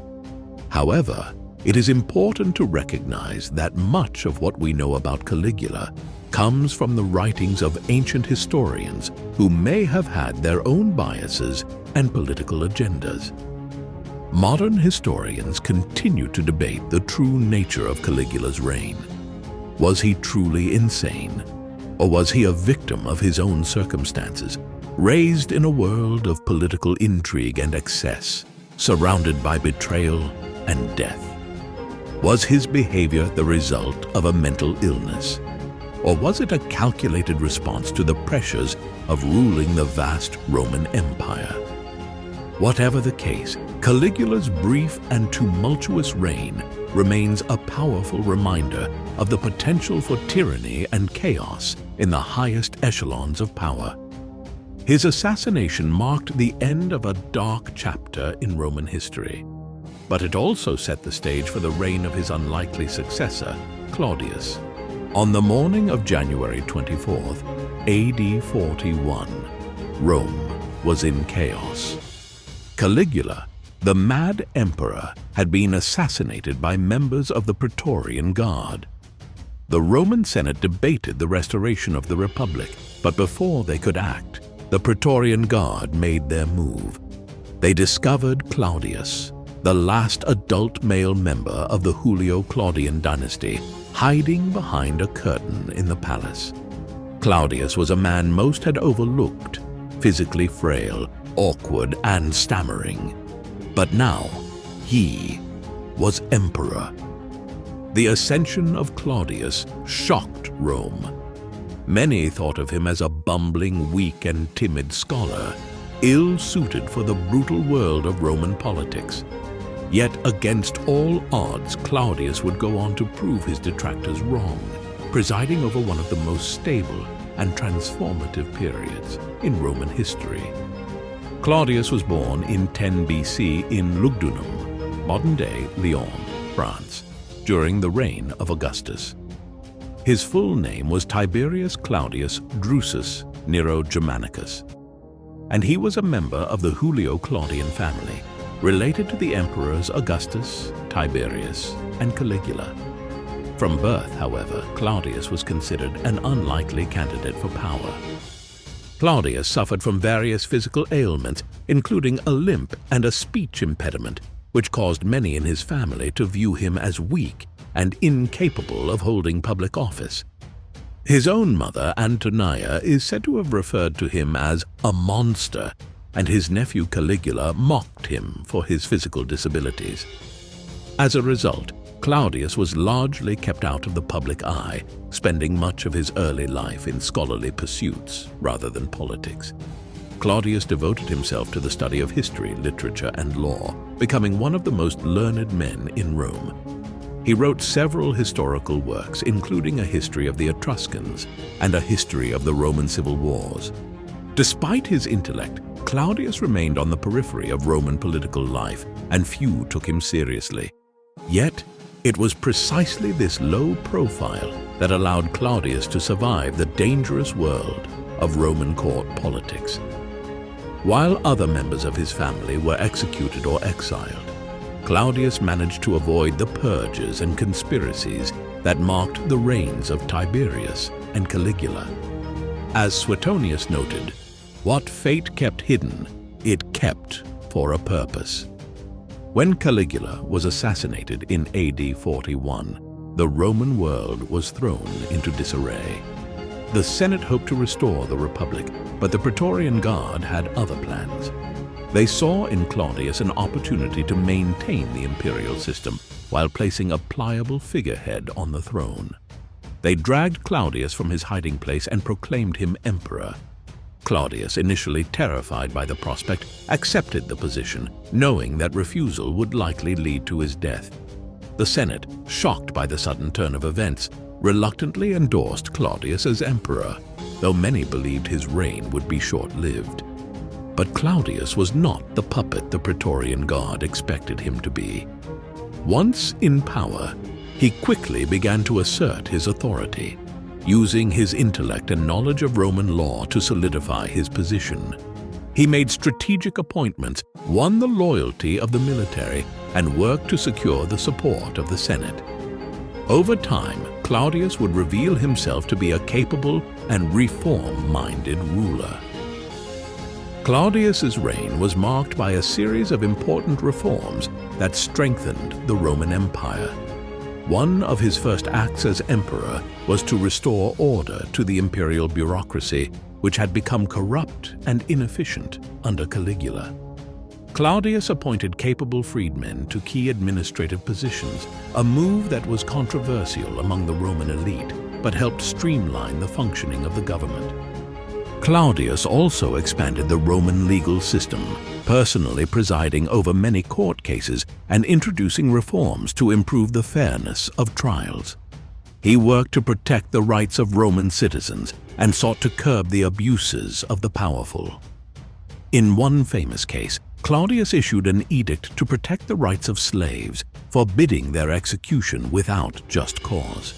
However, it is important to recognize that much of what we know about Caligula comes from the writings of ancient historians who may have had their own biases and political agendas. Modern historians continue to debate the true nature of Caligula's reign. Was he truly insane? Or was he a victim of his own circumstances, raised in a world of political intrigue and excess, surrounded by betrayal and death? Was his behavior the result of a mental illness? Or was it a calculated response to the pressures of ruling the vast Roman Empire? Whatever the case, Caligula's brief and tumultuous reign remains a powerful reminder of the potential for tyranny and chaos in the highest echelons of power. His assassination marked the end of a dark chapter in Roman history, but it also set the stage for the reign of his unlikely successor, Claudius. On the morning of January 24th, AD 41, Rome was in chaos. Caligula, the mad emperor, had been assassinated by members of the Praetorian Guard. The Roman Senate debated the restoration of the Republic, but before they could act, the Praetorian Guard made their move. They discovered Claudius, the last adult male member of the Julio-Claudian dynasty, hiding behind a curtain in the palace. Claudius was a man most had overlooked, physically frail, awkward, and stammering. But now, he was emperor. The ascension of Claudius shocked Rome. Many thought of him as a bumbling, weak, and timid scholar, ill-suited for the brutal world of Roman politics. Yet against all odds, Claudius would go on to prove his detractors wrong, presiding over one of the most stable and transformative periods in Roman history. Claudius was born in 10 BC in Lugdunum, modern-day Lyon, France, during the reign of Augustus. His full name was Tiberius Claudius Drusus Nero Germanicus, and he was a member of the Julio-Claudian family, related to the emperors Augustus, Tiberius, and Caligula. From birth, however, Claudius was considered an unlikely candidate for power. Claudius suffered from various physical ailments, including a limp and a speech impediment, which caused many in his family to view him as weak and incapable of holding public office. His own mother, Antonia, is said to have referred to him as a monster, and his nephew Caligula mocked him for his physical disabilities. As a result, Claudius was largely kept out of the public eye, spending much of his early life in scholarly pursuits rather than politics. Claudius devoted himself to the study of history, literature, and law, becoming one of the most learned men in Rome. He wrote several historical works, including a history of the Etruscans and a history of the Roman civil wars. Despite his intellect, Claudius remained on the periphery of Roman political life, and few took him seriously. Yet, it was precisely this low profile that allowed Claudius to survive the dangerous world of Roman court politics. While other members of his family were executed or exiled, Claudius managed to avoid the purges and conspiracies that marked the reigns of Tiberius and Caligula. As Suetonius noted, "What fate kept hidden, it kept for a purpose." When Caligula was assassinated in AD 41, the Roman world was thrown into disarray. The Senate hoped to restore the Republic, but the Praetorian Guard had other plans. They saw in Claudius an opportunity to maintain the imperial system while placing a pliable figurehead on the throne. They dragged Claudius from his hiding place and proclaimed him emperor. Claudius, initially terrified by the prospect, accepted the position, knowing that refusal would likely lead to his death. The Senate, shocked by the sudden turn of events, reluctantly endorsed Claudius as emperor, though many believed his reign would be short-lived. But Claudius was not the puppet the Praetorian Guard expected him to be. Once in power, he quickly began to assert his authority, using his intellect and knowledge of Roman law to solidify his position. He made strategic appointments, won the loyalty of the military, and worked to secure the support of the Senate. Over time, Claudius would reveal himself to be a capable and reform-minded ruler. Claudius's reign was marked by a series of important reforms that strengthened the Roman Empire. One of his first acts as emperor was to restore order to the imperial bureaucracy, which had become corrupt and inefficient under Caligula. Claudius appointed capable freedmen to key administrative positions, a move that was controversial among the Roman elite, but helped streamline the functioning of the government. Claudius also expanded the Roman legal system, personally presiding over many court cases and introducing reforms to improve the fairness of trials. He worked to protect the rights of Roman citizens and sought to curb the abuses of the powerful. In one famous case, Claudius issued an edict to protect the rights of slaves, forbidding their execution without just cause.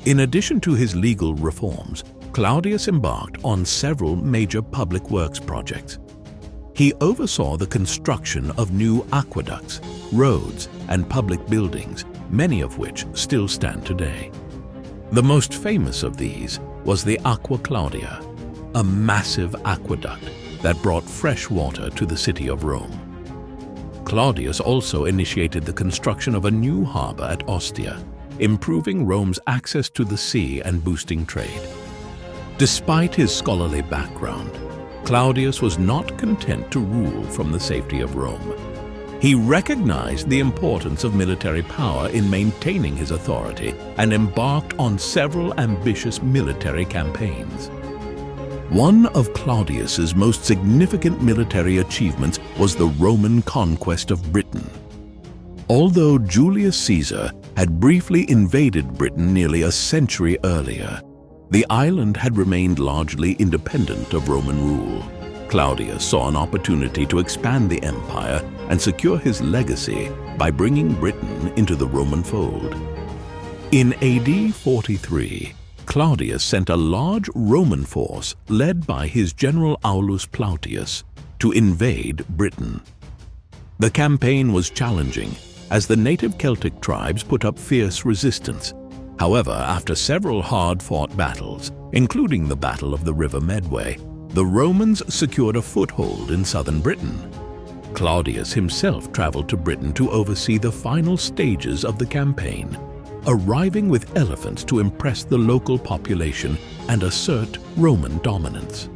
In addition to his legal reforms, Claudius embarked on several major public works projects. He oversaw the construction of new aqueducts, roads, and public buildings, many of which still stand today. The most famous of these was the Aqua Claudia, a massive aqueduct that brought fresh water to the city of Rome. Claudius also initiated the construction of a new harbor at Ostia, improving Rome's access to the sea and boosting trade. Despite his scholarly background, Claudius was not content to rule from the safety of Rome. He recognized the importance of military power in maintaining his authority and embarked on several ambitious military campaigns. One of Claudius's most significant military achievements was the Roman conquest of Britain. Although Julius Caesar had briefly invaded Britain nearly a century earlier, the island had remained largely independent of Roman rule. Claudius saw an opportunity to expand the empire and secure his legacy by bringing Britain into the Roman fold. In AD 43, Claudius sent a large Roman force led by his general Aulus Plautius to invade Britain. The campaign was challenging, as the native Celtic tribes put up fierce resistance. However, after several hard-fought battles, including the Battle of the River Medway, the Romans secured a foothold in southern Britain. Claudius himself traveled to Britain to oversee the final stages of the campaign, arriving with elephants to impress the local population and assert Roman dominance.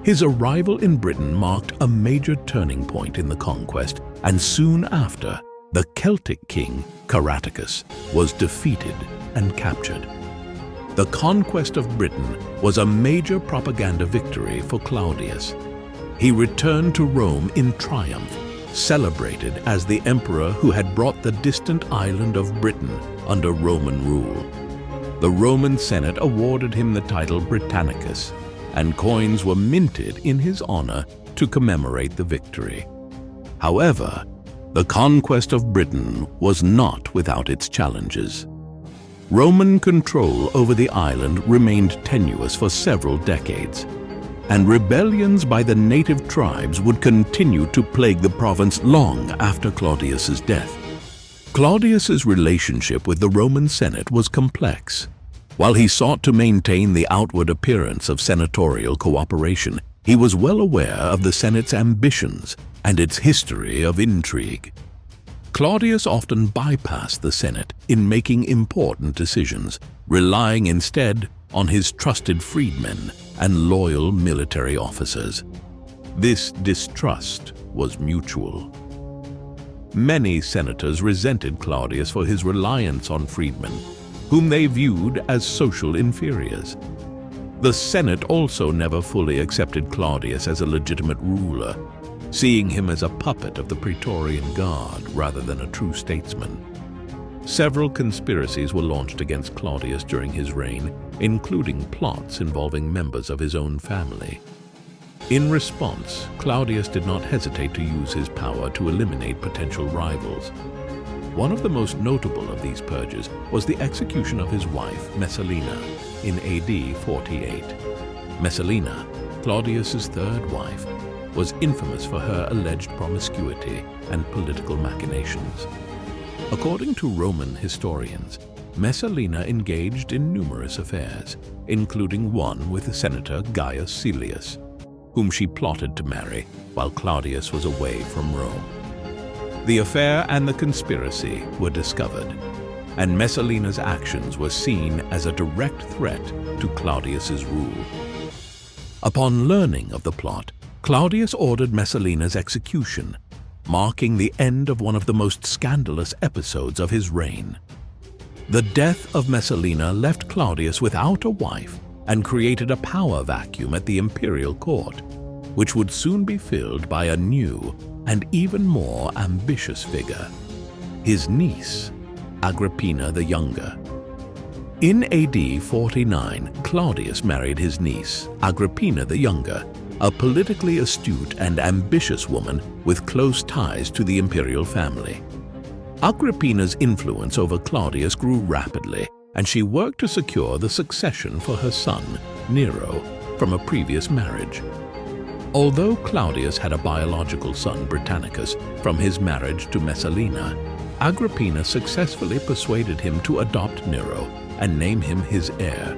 His arrival in Britain marked a major turning point in the conquest, and soon after, the Celtic king, Caligula, was defeated and captured. The conquest of Britain was a major propaganda victory for Claudius. He returned to Rome in triumph, celebrated as the emperor who had brought the distant island of Britain under Roman rule. The Roman Senate awarded him the title Britannicus, and coins were minted in his honor to commemorate the victory. However, the conquest of Britain was not without its challenges. Roman control over the island remained tenuous for several decades, and rebellions by the native tribes would continue to plague the province long after Claudius's death. Claudius's relationship with the Roman Senate was complex. While he sought to maintain the outward appearance of senatorial cooperation, he was well aware of the Senate's ambitions and its history of intrigue. Claudius often bypassed the Senate in making important decisions, relying instead on his trusted freedmen and loyal military officers. This distrust was mutual. Many senators resented Claudius for his reliance on freedmen, whom they viewed as social inferiors. The Senate also never fully accepted Claudius as a legitimate ruler, seeing him as a puppet of the Praetorian Guard rather than a true statesman. Several conspiracies were launched against Claudius during his reign, including plots involving members of his own family. In response, Claudius did not hesitate to use his power to eliminate potential rivals. One of the most notable of these purges was the execution of his wife, Messalina, in AD 48. Messalina, Claudius's third wife, was infamous for her alleged promiscuity and political machinations. According to Roman historians, Messalina engaged in numerous affairs, including one with Senator Gaius Caelius, whom she plotted to marry while Claudius was away from Rome. The affair and the conspiracy were discovered, and Messalina's actions were seen as a direct threat to Claudius's rule. Upon learning of the plot, Claudius ordered Messalina's execution, marking the end of one of the most scandalous episodes of his reign. The death of Messalina left Claudius without a wife and created a power vacuum at the imperial court, which would soon be filled by a new and even more ambitious figure, his niece, Agrippina the Younger. In AD 49, Claudius married his niece, Agrippina the Younger, a politically astute and ambitious woman with close ties to the imperial family. Agrippina's influence over Claudius grew rapidly, and she worked to secure the succession for her son, Nero, from a previous marriage. Although Claudius had a biological son, Britannicus, from his marriage to Messalina, Agrippina successfully persuaded him to adopt Nero and name him his heir.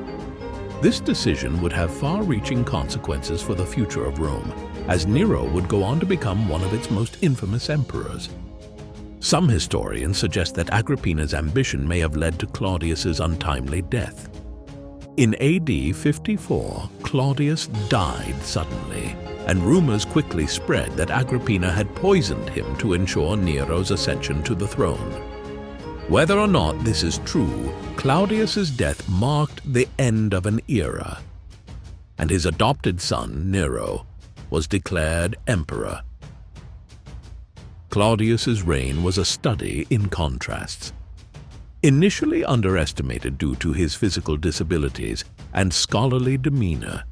This decision would have far-reaching consequences for the future of Rome, as Nero would go on to become one of its most infamous emperors. Some historians suggest that Agrippina's ambition may have led to Claudius's untimely death. In AD 54, Claudius died suddenly, and rumors quickly spread that Agrippina had poisoned him to ensure Nero's ascension to the throne. Whether or not this is true, Claudius's death marked the end of an era, and his adopted son, Nero, was declared emperor. Claudius's reign was a study in contrasts. Initially underestimated due to his physical disabilities and scholarly demeanor,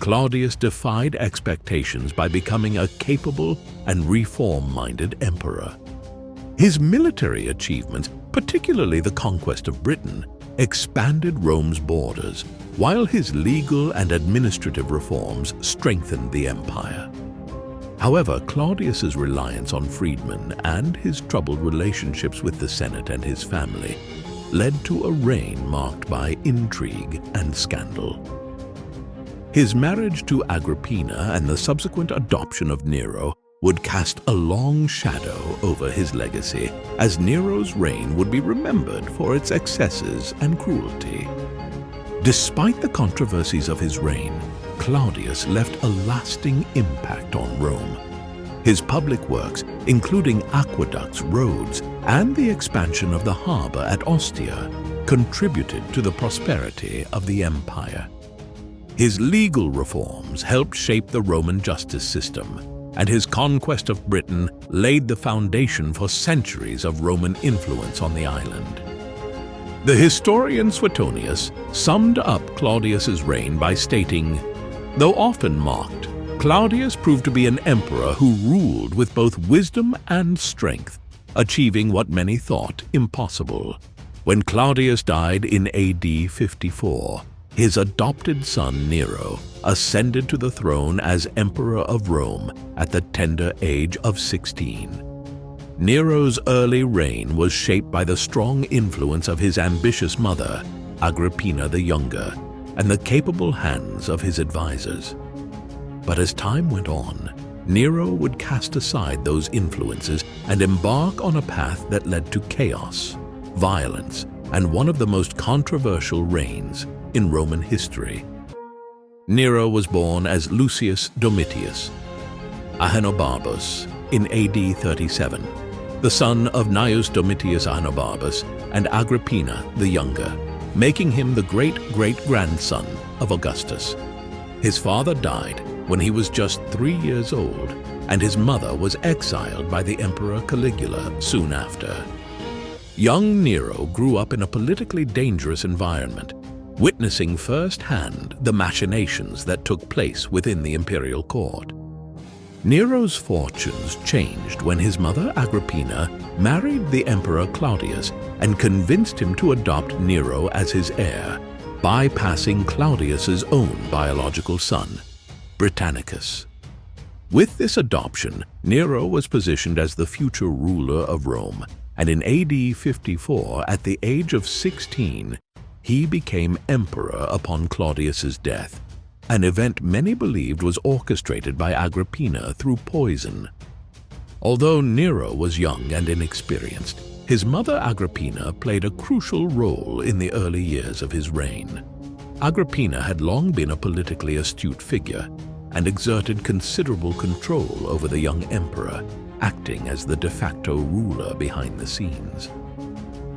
Claudius defied expectations by becoming a capable and reform-minded emperor. His military achievements, particularly the conquest of Britain, expanded Rome's borders, while his legal and administrative reforms strengthened the empire. However, Claudius's reliance on freedmen and his troubled relationships with the Senate and his family led to a reign marked by intrigue and scandal. His marriage to Agrippina and the subsequent adoption of Nero would cast a long shadow over his legacy, as Nero's reign would be remembered for its excesses and cruelty. Despite the controversies of his reign, Claudius left a lasting impact on Rome. His public works, including aqueducts, roads, and the expansion of the harbor at Ostia, contributed to the prosperity of the empire. His legal reforms helped shape the Roman justice system, and his conquest of Britain laid the foundation for centuries of Roman influence on the island. The historian Suetonius summed up Claudius's reign by stating, "Though often mocked, Claudius proved to be an emperor who ruled with both wisdom and strength, achieving what many thought impossible." When Claudius died in AD 54, his adopted son Nero ascended to the throne as Emperor of Rome at the tender age of 16. Nero's early reign was shaped by the strong influence of his ambitious mother, Agrippina the Younger, and the capable hands of his advisors. But as time went on, Nero would cast aside those influences and embark on a path that led to chaos, violence, and one of the most controversial reigns in Roman history. Nero was born as Lucius Domitius Ahenobarbus in AD 37, the son of Gnaeus Domitius Ahenobarbus and Agrippina the Younger, making him the great-great-grandson of Augustus. His father died when he was just 3 years old, and his mother was exiled by the Emperor Caligula soon after. Young Nero grew up in a politically dangerous environment, witnessing firsthand the machinations that took place within the imperial court. Nero's fortunes changed when his mother Agrippina married the Emperor Claudius and convinced him to adopt Nero as his heir, bypassing Claudius's own biological son, Britannicus. With this adoption, Nero was positioned as the future ruler of Rome, and in AD 54, at the age of 16, he became emperor upon Claudius's death, an event many believed was orchestrated by Agrippina through poison. Although Nero was young and inexperienced, his mother Agrippina played a crucial role in the early years of his reign. Agrippina had long been a politically astute figure and exerted considerable control over the young emperor, acting as the de facto ruler behind the scenes.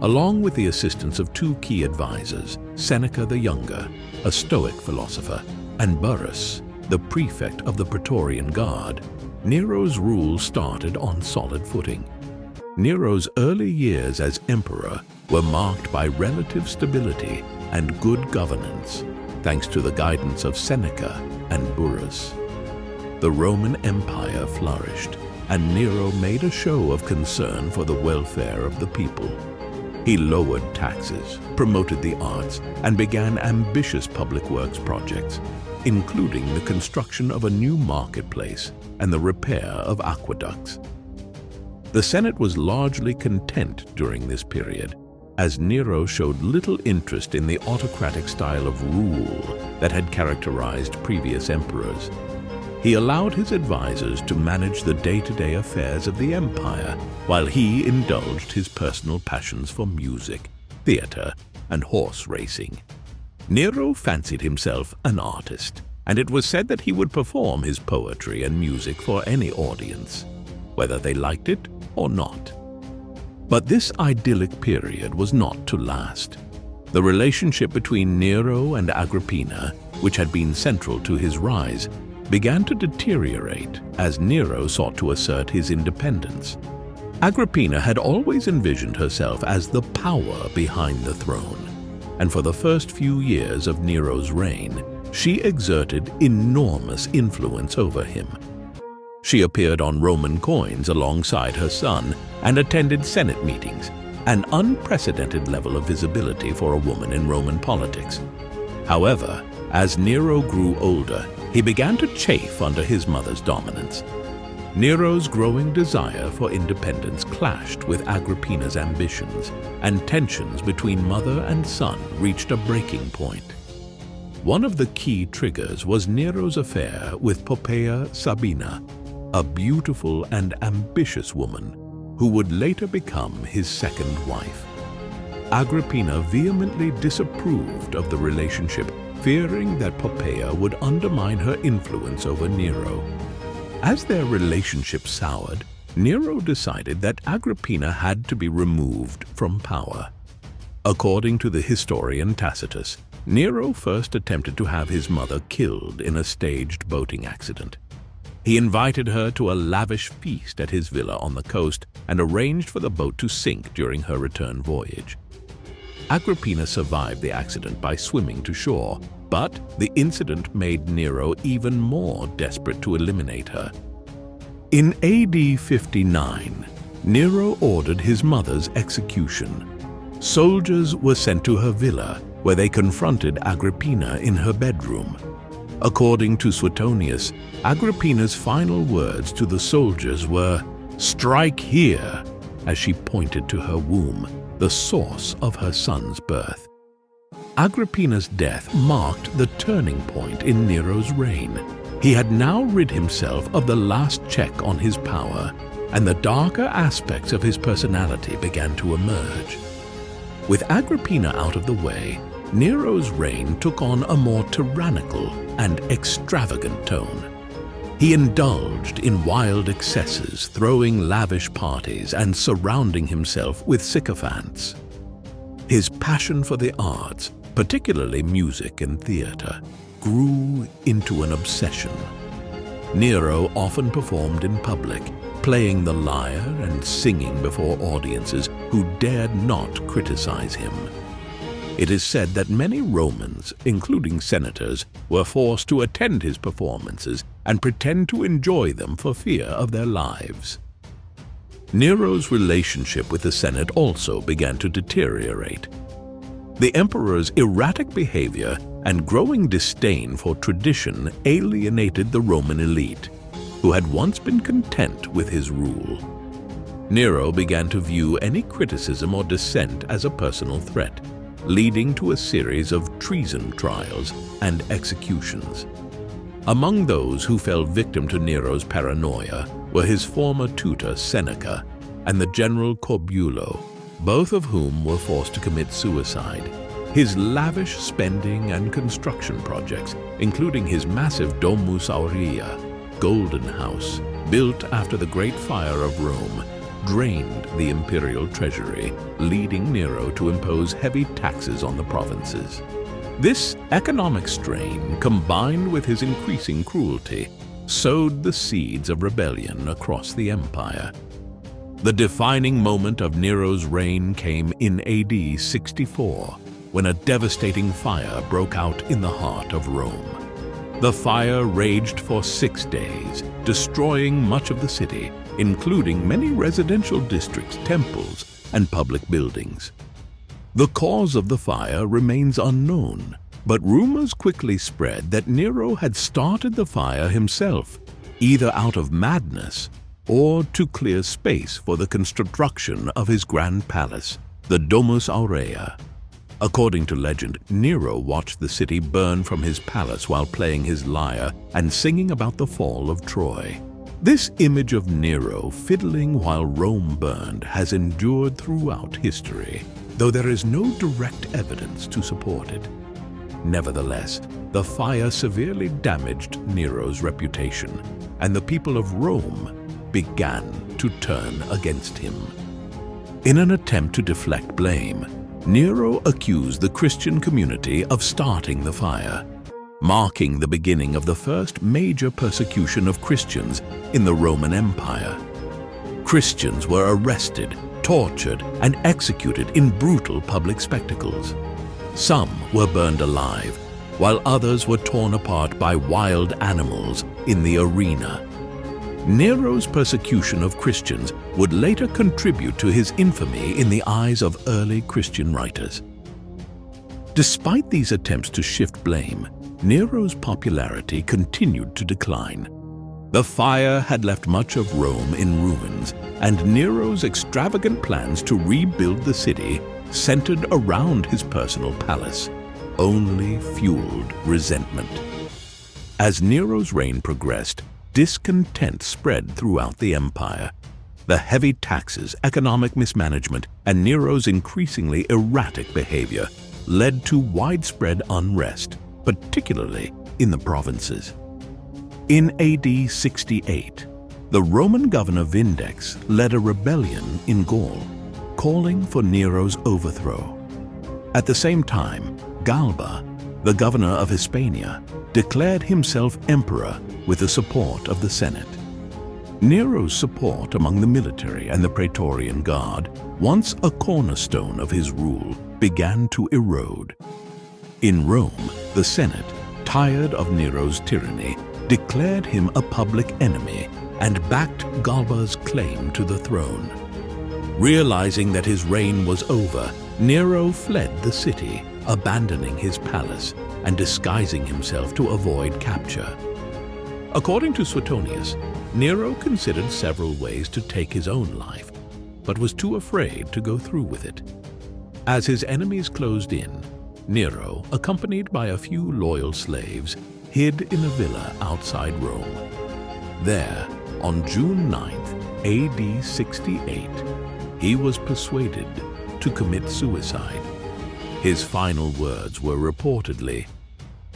Along with the assistance of two key advisors, Seneca the Younger, a Stoic philosopher, and Burrus, the prefect of the Praetorian Guard, Nero's rule started on solid footing. Nero's early years as emperor were marked by relative stability and good governance, thanks to the guidance of Seneca and Burrus. The Roman Empire flourished, and Nero made a show of concern for the welfare of the people. He lowered taxes, promoted the arts, and began ambitious public works projects, including the construction of a new marketplace and the repair of aqueducts. The Senate was largely content during this period, as Nero showed little interest in the autocratic style of rule that had characterized previous emperors. He allowed his advisors to manage the day-to-day affairs of the empire, while he indulged his personal passions for music, theater, and horse racing. Nero fancied himself an artist, and it was said that he would perform his poetry and music for any audience, whether they liked it or not. But this idyllic period was not to last. The relationship between Nero and Agrippina, which had been central to his rise, began to deteriorate as Nero sought to assert his independence. Agrippina had always envisioned herself as the power behind the throne, and for the first few years of Nero's reign, she exerted enormous influence over him. She appeared on Roman coins alongside her son and attended Senate meetings, an unprecedented level of visibility for a woman in Roman politics. However, as Nero grew older, he began to chafe under his mother's dominance. Nero's growing desire for independence clashed with Agrippina's ambitions, and tensions between mother and son reached a breaking point. One of the key triggers was Nero's affair with Poppaea Sabina, a beautiful and ambitious woman who would later become his second wife. Agrippina vehemently disapproved of the relationship, fearing that Poppaea would undermine her influence over Nero. As their relationship soured, Nero decided that Agrippina had to be removed from power. According to the historian Tacitus, Nero first attempted to have his mother killed in a staged boating accident. He invited her to a lavish feast at his villa on the coast and arranged for the boat to sink during her return voyage. Agrippina survived the accident by swimming to shore, but the incident made Nero even more desperate to eliminate her. In AD 59, Nero ordered his mother's execution. Soldiers were sent to her villa, where they confronted Agrippina in her bedroom. According to Suetonius, Agrippina's final words to the soldiers were, "Strike here," as she pointed to her womb, the source of her son's birth. Agrippina's death marked the turning point in Nero's reign. He had now rid himself of the last check on his power, and the darker aspects of his personality began to emerge. With Agrippina out of the way, Nero's reign took on a more tyrannical and extravagant tone. He indulged in wild excesses, throwing lavish parties and surrounding himself with sycophants. His passion for the arts, particularly music and theater, grew into an obsession. Nero often performed in public, playing the lyre and singing before audiences who dared not criticize him. It is said that many Romans, including senators, were forced to attend his performances and pretend to enjoy them for fear of their lives. Nero's relationship with the Senate also began to deteriorate. The emperor's erratic behavior and growing disdain for tradition alienated the Roman elite, who had once been content with his rule. Nero began to view any criticism or dissent as a personal threat, leading to a series of treason trials and executions. Among those who fell victim to Nero's paranoia were his former tutor Seneca and the general Corbulo, both of whom were forced to commit suicide. His lavish spending and construction projects, including his massive Domus Aurea, Golden House, built after the Great Fire of Rome, drained the imperial treasury, leading Nero to impose heavy taxes on the provinces. This economic strain, combined with his increasing cruelty, sowed the seeds of rebellion across the empire. The defining moment of Nero's reign came in AD 64, when a devastating fire broke out in the heart of Rome. The fire raged for 6 days, destroying much of the city, including many residential districts, temples, and public buildings. The cause of the fire remains unknown, but rumors quickly spread that Nero had started the fire himself, either out of madness or to clear space for the construction of his grand palace, the Domus Aurea. According to legend, Nero watched the city burn from his palace while playing his lyre and singing about the fall of Troy. This image of Nero fiddling while Rome burned has endured throughout history, though there is no direct evidence to support it. Nevertheless, the fire severely damaged Nero's reputation, and the people of Rome began to turn against him. In an attempt to deflect blame, Nero accused the Christian community of starting the fire, marking the beginning of the first major persecution of Christians in the Roman Empire. Christians were arrested, tortured, and executed in brutal public spectacles. Some were burned alive, while others were torn apart by wild animals in the arena. Nero's persecution of Christians would later contribute to his infamy in the eyes of early Christian writers. Despite these attempts to shift blame, Nero's popularity continued to decline. The fire had left much of Rome in ruins, and Nero's extravagant plans to rebuild the city, centered around his personal palace, only fueled resentment. As Nero's reign progressed, discontent spread throughout the empire. The heavy taxes, economic mismanagement, and Nero's increasingly erratic behavior led to widespread unrest, particularly in the provinces. In AD 68, the Roman governor Vindex led a rebellion in Gaul, calling for Nero's overthrow. At the same time, Galba, the governor of Hispania, declared himself emperor with the support of the Senate. Nero's support among the military and the Praetorian Guard, once a cornerstone of his rule, began to erode. In Rome, the Senate, tired of Nero's tyranny, declared him a public enemy and backed Galba's claim to the throne. Realizing that his reign was over, Nero fled the city, abandoning his palace and disguising himself to avoid capture. According to Suetonius, Nero considered several ways to take his own life, but was too afraid to go through with it. As his enemies closed in, Nero, accompanied by a few loyal slaves, hid in a villa outside Rome. There, on June 9th, AD 68, he was persuaded to commit suicide. His final words were reportedly,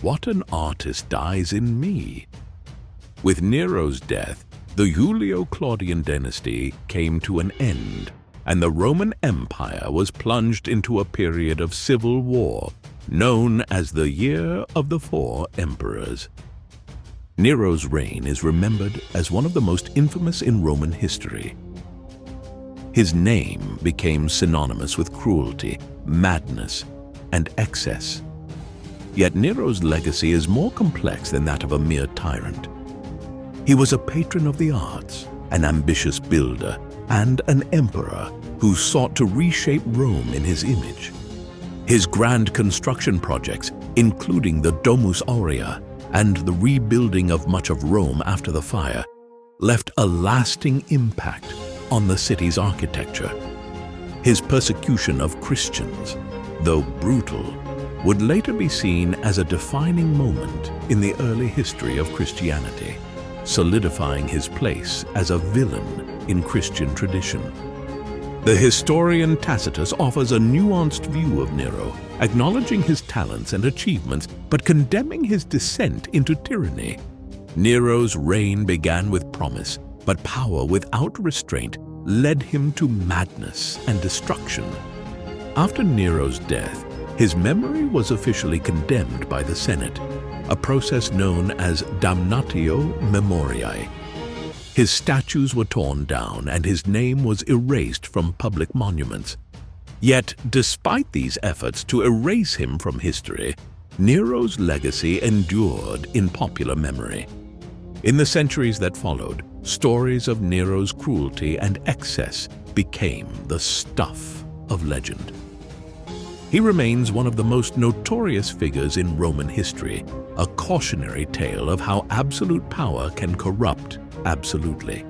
"What an artist dies in me." With Nero's death, the Julio-Claudian dynasty came to an end, and the Roman Empire was plunged into a period of civil war known as the Year of the Four Emperors. Nero's reign is remembered as one of the most infamous in Roman history. His name became synonymous with cruelty, madness, and excess. Yet Nero's legacy is more complex than that of a mere tyrant. He was a patron of the arts, an ambitious builder, and an emperor who sought to reshape Rome in his image. His grand construction projects, including the Domus Aurea and the rebuilding of much of Rome after the fire, left a lasting impact on the city's architecture. His persecution of Christians, though brutal, would later be seen as a defining moment in the early history of Christianity, solidifying his place as a villain in Christian tradition. The historian Tacitus offers a nuanced view of Nero, acknowledging his talents and achievements, but condemning his descent into tyranny. Nero's reign began with promise, but power without restraint led him to madness and destruction. After Nero's death, his memory was officially condemned by the Senate, a process known as damnatio memoriae. His statues were torn down and his name was erased from public monuments. Yet, despite these efforts to erase him from history, Nero's legacy endured in popular memory. In the centuries that followed, stories of Nero's cruelty and excess became the stuff of legend. He remains one of the most notorious figures in Roman history, a cautionary tale of how absolute power can corrupt absolutely.